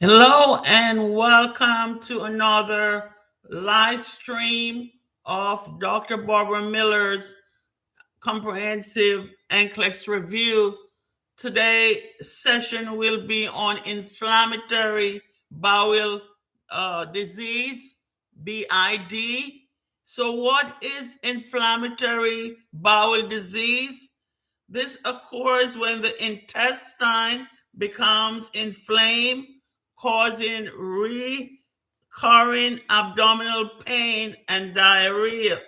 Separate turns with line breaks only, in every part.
Hello and welcome to another live stream of Dr. Barbara Miller's comprehensive NCLEX review. Today's session will be on inflammatory bowel disease, BID. So, what is inflammatory bowel disease? This occurs when the intestine becomes inflamed, causing recurring abdominal pain and diarrhea.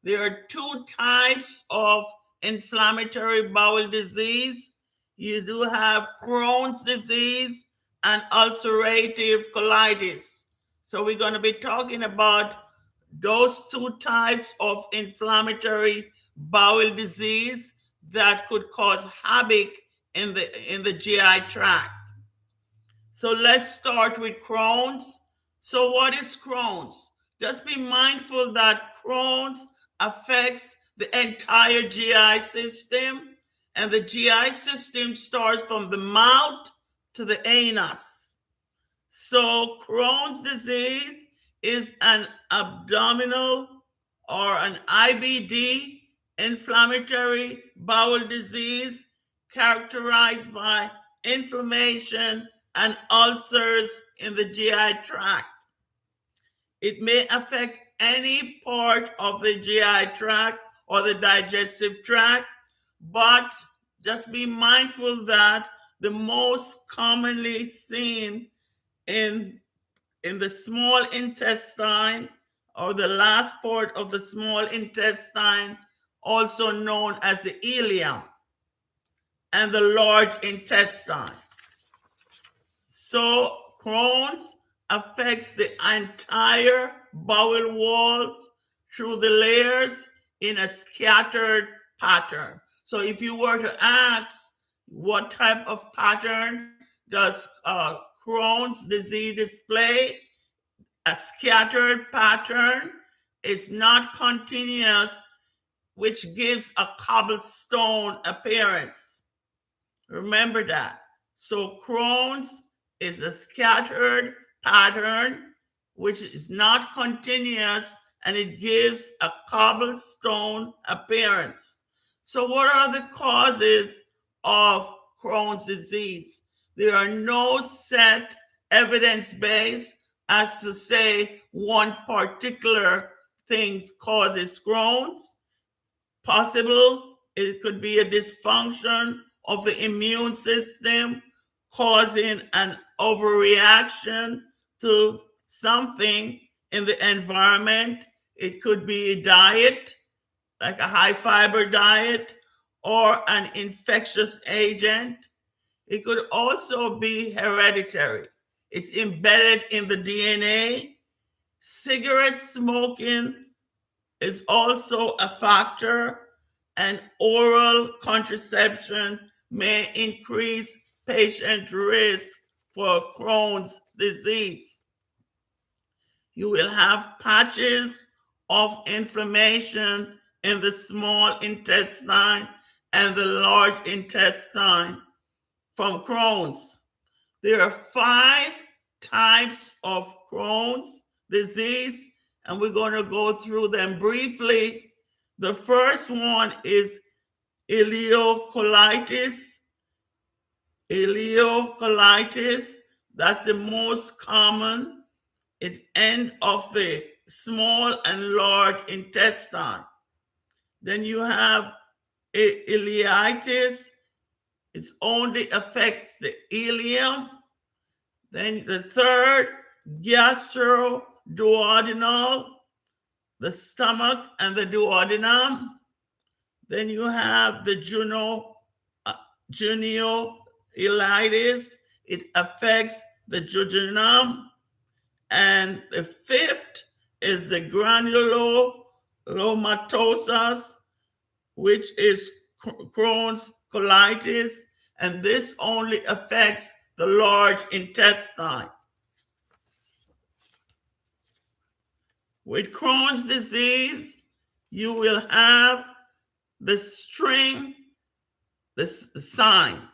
There are two types of inflammatory bowel disease. You do have Crohn's disease and ulcerative colitis. So, we're going to be talking about those two types of inflammatory bowel disease that could cause havoc in the GI tract. So let's start with Crohn's. So what is Crohn's? Just be mindful that Crohn's affects the entire GI system, and the GI system starts from the mouth to the anus. So Crohn's disease is an abdominal or an IBD, inflammatory bowel disease characterized by inflammation and ulcers in the GI tract. It may affect any part of the GI tract or the digestive tract, but just be mindful that the most commonly seen in the small intestine or the last part of the small intestine, also known as the ileum, and the large intestine. So Crohn's affects the entire bowel walls through the layers in a scattered pattern. So if you were to ask what type of pattern does Crohn's disease display, a scattered pattern is not continuous, which gives a cobblestone appearance. Remember that. So Crohn's is a scattered pattern which is not continuous, and it gives a cobblestone appearance. So what are the causes of Crohn's disease? There are no set evidence base as to say one particular thing causes Crohn's. Possible, it could be a dysfunction of the immune system causing an overreaction to something in the environment. It could be a diet, like a high fiber diet, or an infectious agent. It could also be hereditary. It's embedded in the DNA. Cigarette smoking is also a factor, and oral contraception may increase patient risk for Crohn's disease. You will have patches of inflammation in the small intestine and the large intestine from Crohn's. There are 5 types of Crohn's disease, and we're going to go through them briefly. The first one is ileocolitis. Ileocolitis, that's the most common. It's end of the small and large intestine. Then you have ileitis. It only affects the ileum. Then the third, gastroduodenal, the stomach and the duodenum. Then you have the juneoileitis. It affects the jejunum. And the fifth is the granulomatosis, which is Crohn's colitis, and this only affects the large intestine. With Crohn's disease, you will have the string, the sign,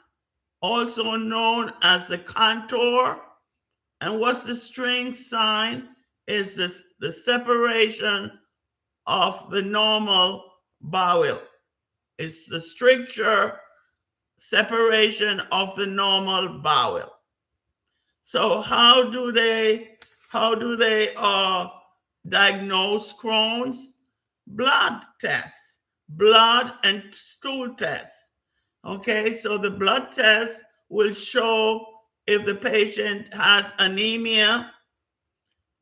also known as the contour, And what's the string sign? Is this the separation of the normal bowel. It's the stricture separation of the normal bowel. So how do they diagnose Crohn's? Blood tests, blood and stool tests. Okay, so the blood test will show if the patient has anemia,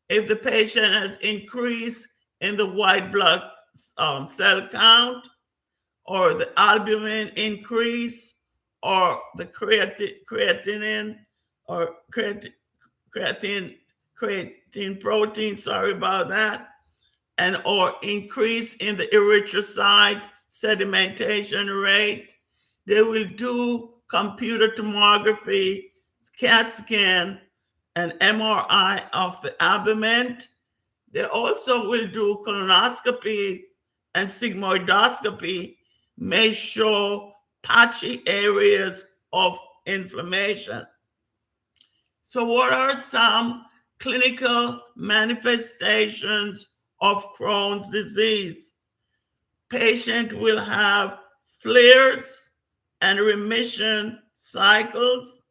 if the patient has increase in the white blood cell count, or the albumin increase, or the creatinine or creatine protein, sorry about that, and or increase in the erythrocyte sedimentation rate. They will do computer tomography, CAT scan, and MRI of the abdomen. They also will do colonoscopy and sigmoidoscopy, may show patchy areas of inflammation. So what are some clinical manifestations of Crohn's disease? Patient will have flares and remission cycles.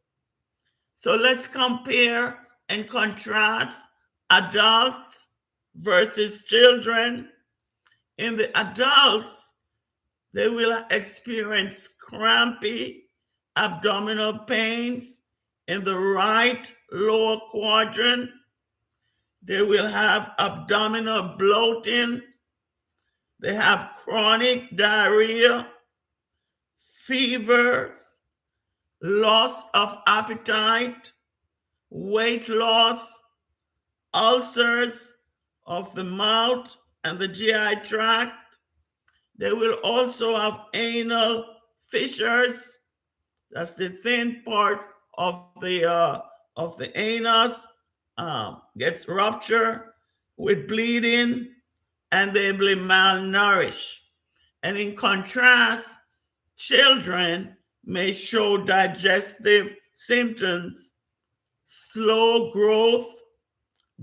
So let's compare and contrast adults versus children. In the adults, they will experience crampy abdominal pains in the right lower quadrant. They will have abdominal bloating. They have chronic diarrhea, fevers, loss of appetite, weight loss, ulcers of the mouth and the GI tract. They will also have anal fissures. That's the thin part of the anus gets ruptured with bleeding, and they will be malnourished. And in contrast, children may show digestive symptoms, slow growth,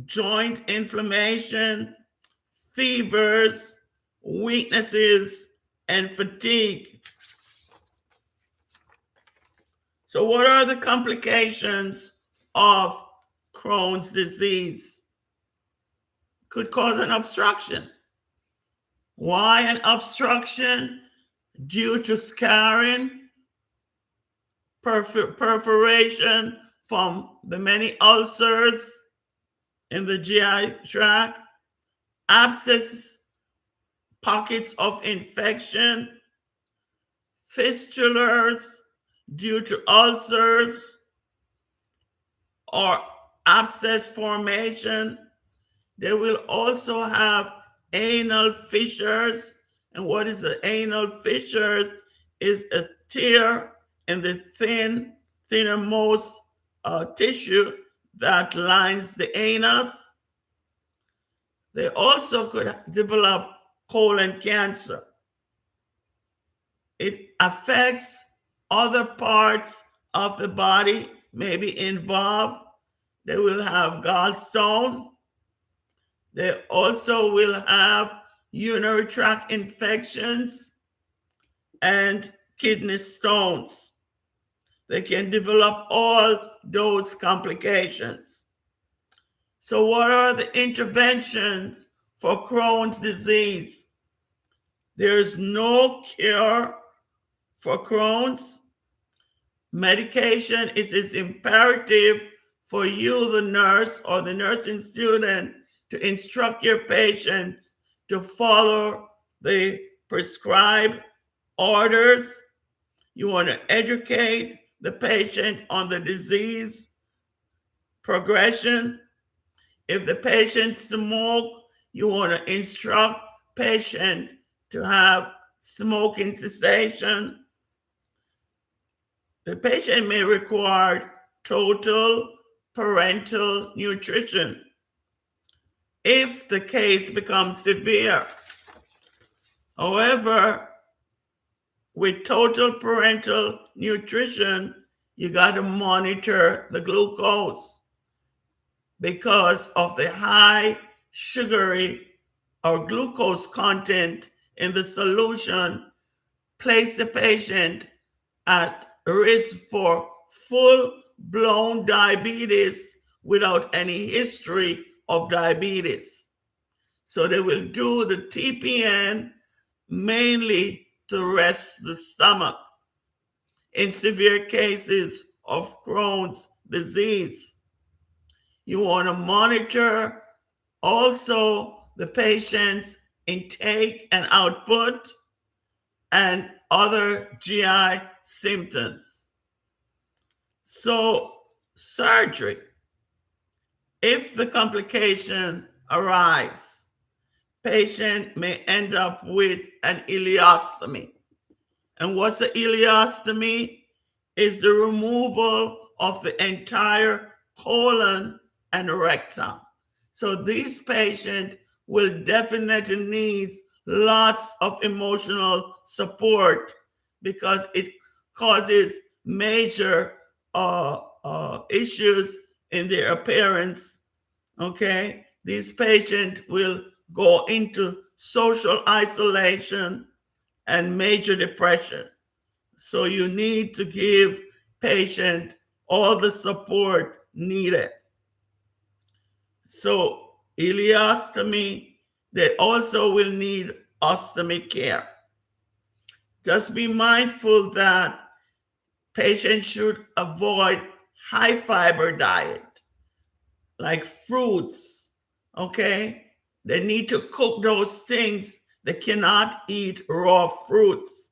joint inflammation, fevers, weaknesses, and fatigue. So what are the complications of Crohn's disease? Could cause an obstruction. Why an obstruction? Due to scarring, perforation from the many ulcers in the GI tract, abscess, pockets of infection, fistulas due to ulcers or abscess formation. They will also have anal fissures. And what is the anal fissures? Is a tear in the thinnermost tissue that lines the anus. They also could develop colon cancer. It affects other parts of the body, may be involved. They will have gallstone. They also will have urinary tract infections and kidney stones. They can develop all those complications. So what are the interventions for Crohn's disease? There's no cure for Crohn's. Medication, it is imperative for you, the nurse or the nursing student, to instruct your patients to follow the prescribed orders. You want to educate the patient on the disease progression. If the patient smoke, you want to instruct patient to have smoking cessation. The patient may require total parental nutrition if the case becomes severe. However, with total parental nutrition, you got to monitor the glucose. because of the high sugary or glucose content in the solution, place the patient at risk for full-blown diabetes without any history of diabetes. So they will do the TPN mainly to rest the stomach. In severe cases of Crohn's disease, you want to monitor also the patient's intake and output and other GI symptoms. So, surgery, if the complication arises, patient may end up with an ileostomy. And what's an ileostomy? Is the removal of the entire colon and rectum. So these patients will definitely need lots of emotional support because it causes major issues in their appearance. Okay, these patients will go into social isolation and major depression. So you need to give patient all the support needed. So ileostomy, they also will need ostomy care. Just be mindful that patients should avoid high fiber diet, like fruits, okay? They need to cook those things. They cannot eat raw fruits.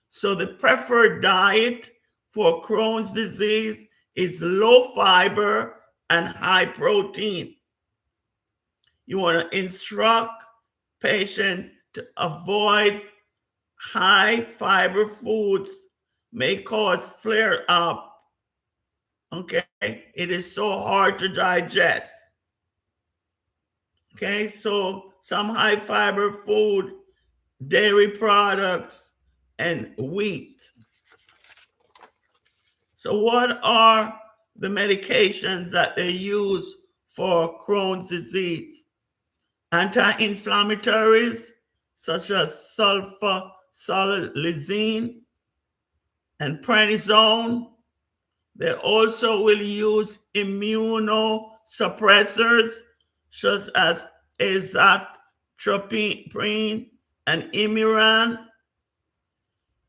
So the preferred diet for Crohn's disease is low fiber and high protein. You want to instruct patient to avoid high fiber foods may cause flare up. Okay, it is so hard to digest. Okay, so some high fiber food, dairy products, and wheat. So what are the medications that they use for Crohn's disease? Anti-inflammatories such as sulfasalazine and prednisone. They also will use immunosuppressors such as azathioprine and Imiran.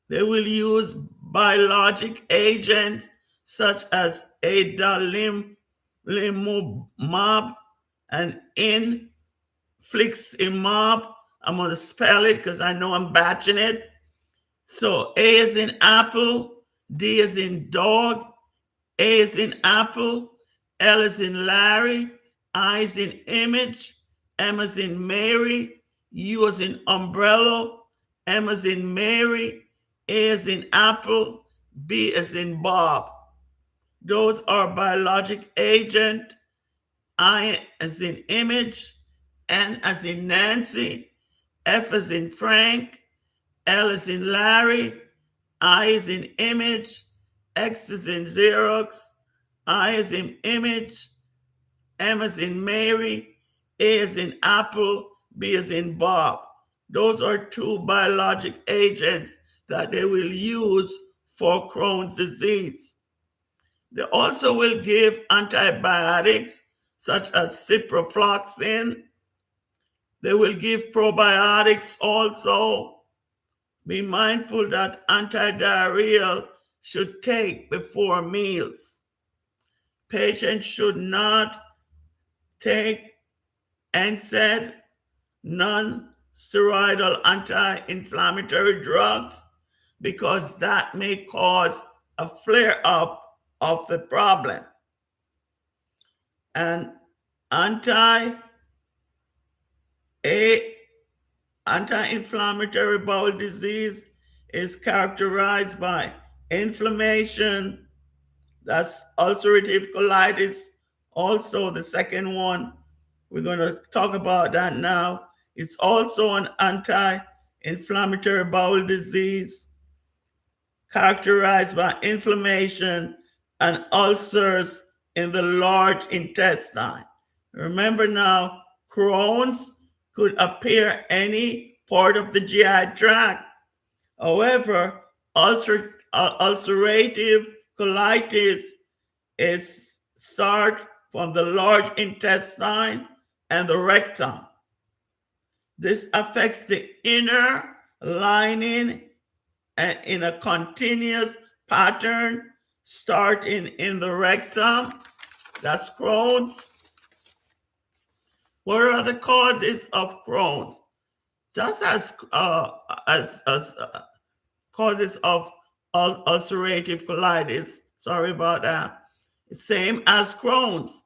They will use biologic agents such as adalimumab and infliximab. I'm going to spell it because I know I'm batching it. So A is in apple, D is in dog, A is in apple, L is in Larry, I is in image, M is in Mary, U is in umbrella, M is in Mary, A is in apple, B is in Bob. Those are biologic agent. I as in image, N as in Nancy, F as in Frank, L is in Larry, I is in image, X is in Xerox, I is in image, M is in Mary, A is in Apple, B is in Bob. Those are two biologic agents that they will use for Crohn's disease. They also will give antibiotics such as ciprofloxacin. They will give probiotics also. Be mindful that antidiarrheal should take before meals. Patients should not take NSAID, non-steroidal anti-inflammatory drugs, because that may cause a flare-up of the problem. And anti-inflammatory bowel disease is characterized by inflammation. That's ulcerative colitis. Also, the second one, we're going to talk about that now. It's also an anti-inflammatory bowel disease characterized by inflammation and ulcers in the large intestine. Remember now, Crohn's could appear any part of the GI tract. However, ulcerative colitis is start from the large intestine and the rectum. This affects the inner lining and in a continuous pattern starting in the rectum. That's Crohn's. What are the causes of Crohn's? Just as causes of ulcerative colitis. Sorry about that. Same as Crohn's.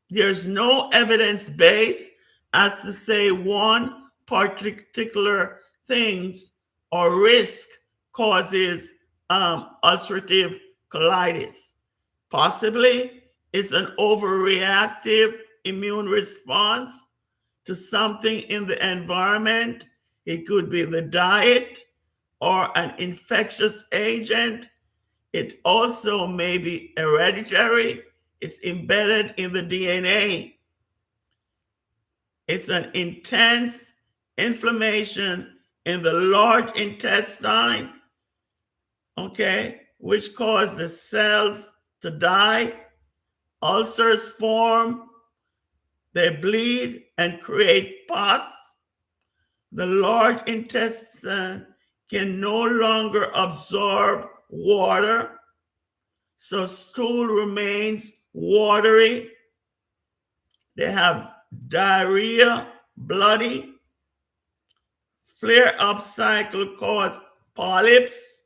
There's no evidence base as to say one particular things or risk causes ulcerative colitis. Possibly it's an overreactive immune response to something in the environment. It could be the diet or an infectious agent. It also may be hereditary. It's embedded in the DNA. It's an intense inflammation in the large intestine, okay, which cause the cells to die. Ulcers form, they bleed and create pus. The large intestine can no longer absorb water, so stool remains watery. They have diarrhea, bloody. Flare-up cycle cause polyps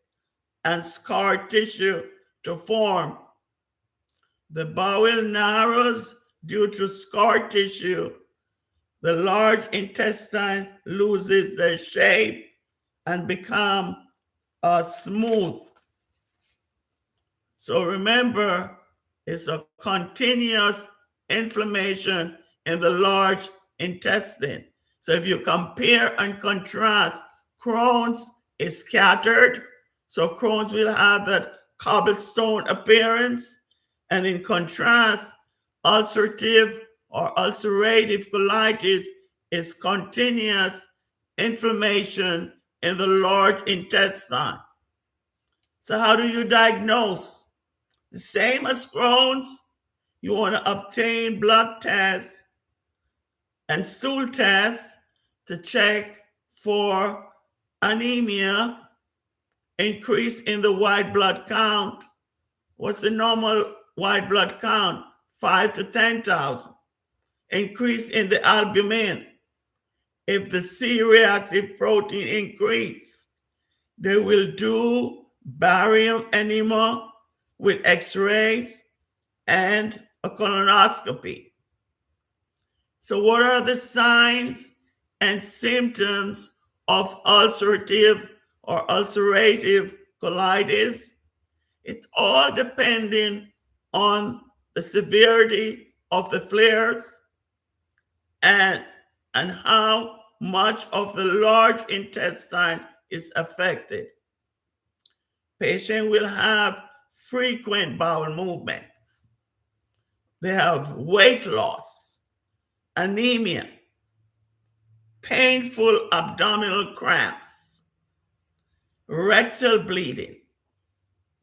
and scar tissue to form. The bowel narrows due to scar tissue. The large intestine loses their shape and become smooth. So remember, it's a continuous inflammation in the large intestine. So if you compare and contrast, Crohn's is scattered. So Crohn's will have that cobblestone appearance. And in contrast, ulcerative or ulcerative colitis is continuous inflammation in the large intestine. So how do you diagnose? The same as Crohn's. You want to obtain blood tests and stool tests to check for anemia, increase in the white blood count. What's the normal white blood count? 5 to 10,000. Increase in the albumin. If the C-reactive protein increase, they will do barium enema with x-rays and a colonoscopy. So what are the signs and symptoms of ulcerative or ulcerative colitis? It's all depending on the severity of the flares and how much of the large intestine is affected. Patient will have frequent bowel movements. They have weight loss, anemia, painful abdominal cramps, rectal bleeding.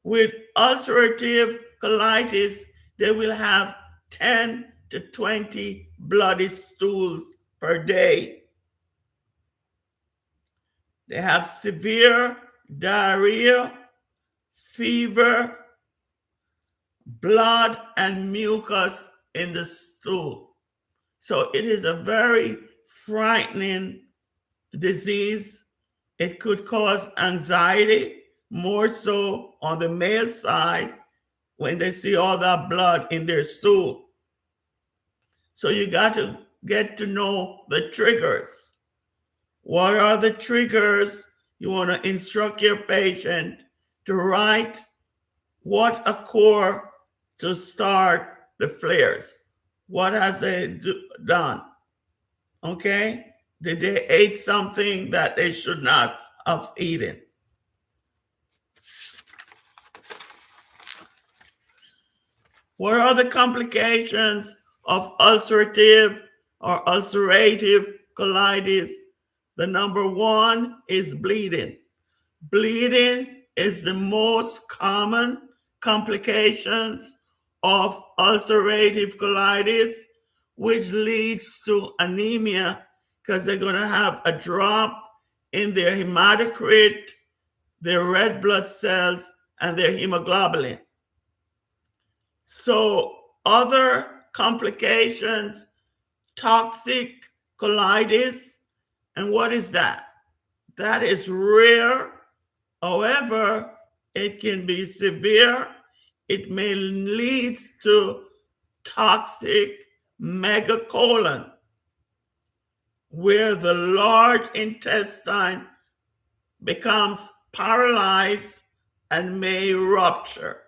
With ulcerative colitis, they will have 10 to 20 bloody stools per day. They have severe diarrhea, fever, blood and mucus in the stool. So it is a very frightening disease. It could cause anxiety, more so on the male side when they see all that blood in their stool. So you got to get to know the triggers. What are the triggers? You want to instruct your patient to write what occurred to start the flares. What has they done? Okay? Did they eat something that they should not have eaten? What are the complications of ulcerative or ulcerative colitis, the number one is bleeding. Bleeding is the most common complications of ulcerative colitis, which leads to anemia because they're going to have a drop in their hematocrit, their red blood cells, and their hemoglobin. So other complications, toxic colitis, and what is that? That is rare. However, it can be severe. It may lead to toxic megacolon, where the large intestine becomes paralyzed and may rupture.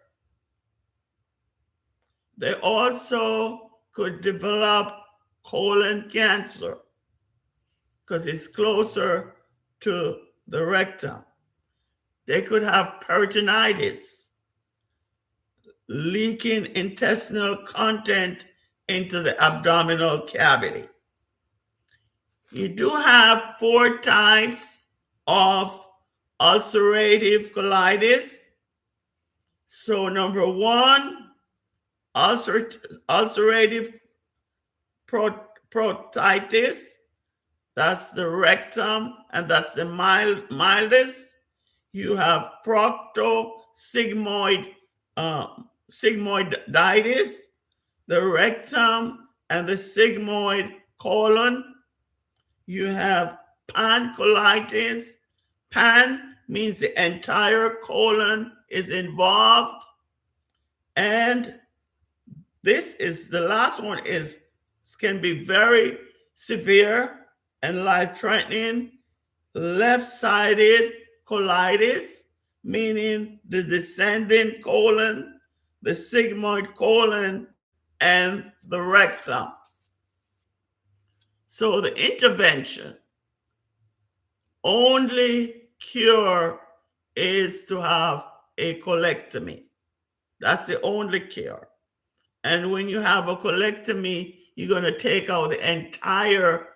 They also could develop colon cancer because it's closer to the rectum. They could have peritonitis, leaking intestinal content into the abdominal cavity. You do have 4 types of ulcerative colitis. So number 1, ulcerative proctitis. That's the rectum, and that's the mildest. You have proctosigmoiditis, the rectum and the sigmoid colon. You have pancolitis. Pan means the entire colon is involved. And this is the last one, can be very severe and life-threatening. Left-sided colitis, meaning the descending colon, the sigmoid colon, and the rectum. So the intervention, only cure is to have a colectomy. That's the only cure. And when you have a colectomy, you're going to take out the entire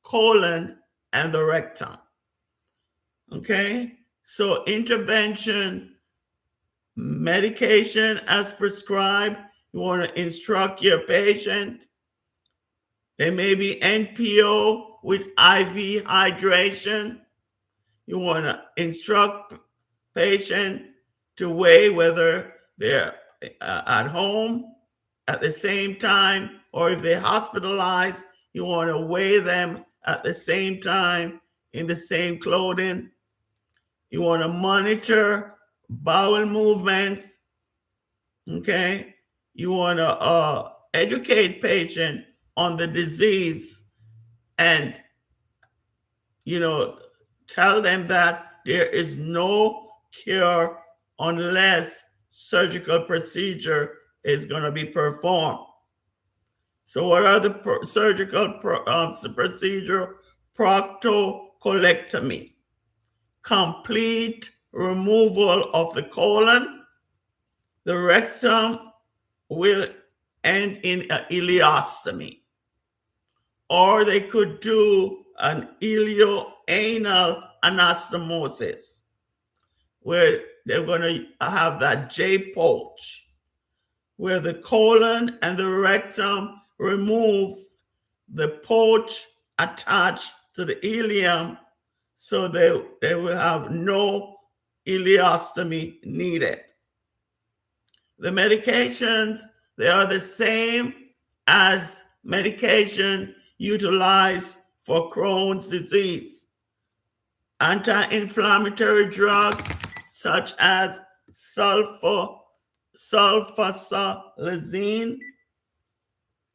colon and the rectum. Okay? So intervention, medication as prescribed. You want to instruct your patient. There may be NPO with IV hydration. You want to instruct patient to weigh whether they're at home at the same time, or if they're hospitalized, you want to weigh them at the same time in the same clothing. You want to monitor bowel movements. Okay? You want to educate patient on the disease and, tell them that there is no cure unless surgical procedure is going to be performed. So what are the surgical procedure? Proctocolectomy, complete removal of the colon. The rectum will end in an ileostomy. Or they could do an ileoanal anastomosis, where they're going to have that J-pouch, where the colon and the rectum remove the pouch attached to the ileum, so they will have no ileostomy needed. The medications, they are the same as medication utilized for Crohn's disease. Anti-inflammatory drugs such as sulfasalazine,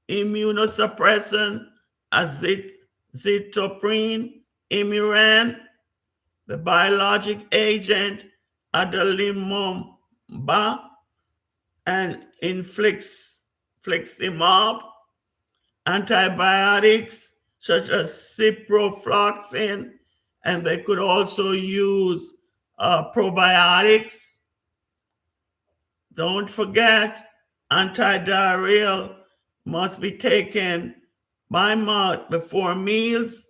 immunosuppressant, azidoprine, Imiran, the biologic agent adalimumab, and infliximab, antibiotics such as ciprofloxacin, and they could also use probiotics. Don't forget antidiarrheal must be taken by mouth before meals,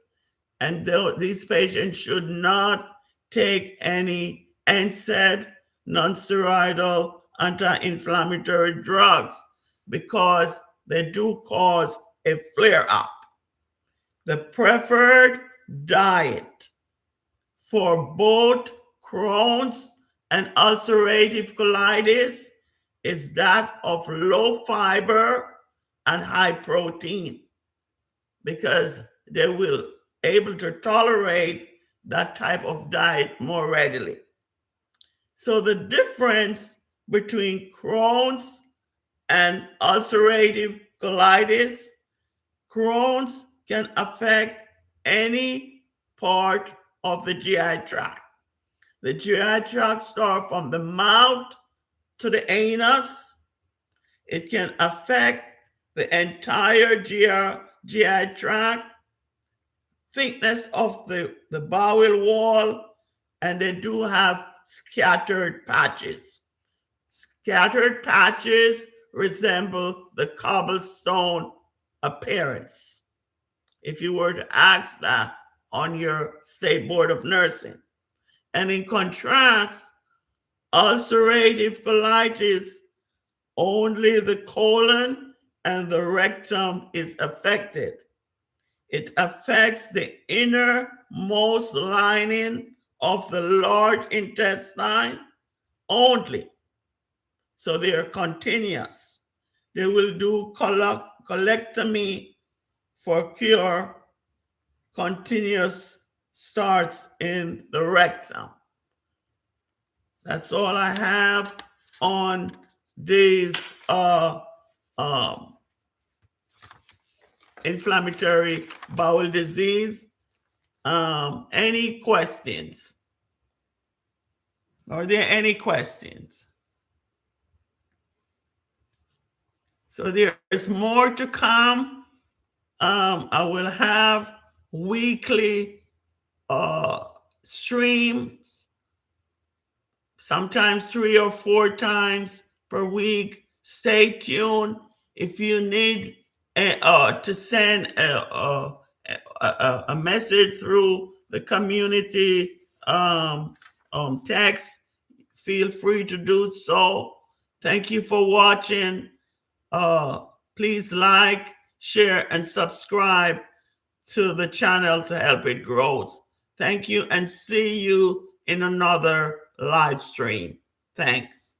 and these patients should not take any NSAID, non-steroidal anti-inflammatory drugs, because they do cause a flare-up. The preferred diet for both Crohn's and ulcerative colitis is that of low fiber and high protein, because they will able to tolerate that type of diet more readily. So the difference between Crohn's and ulcerative colitis, Crohn's can affect any part of the GI tract. The GI tract starts from the mouth to the anus. It can affect the entire GI tract, thickness of the bowel wall, and they do have scattered patches. Scattered patches resemble the cobblestone appearance, if you were to ask that on your state board of nursing. And in contrast, ulcerative colitis, only the colon and the rectum is affected. It affects the innermost lining of the large intestine only. So they are continuous. They will do colectomy for cure. Continuous starts in the rectum. That's all I have on these inflammatory bowel disease. Any questions? Are there any questions? So there is more to come. I will have weekly streams, sometimes 3 or 4 times per week. Stay tuned. If you need to send a message through the community text, feel free to do so. Thank you for watching. Please like, share, and subscribe to the channel to help it grow. Thank you, and see you in another live stream. Thanks.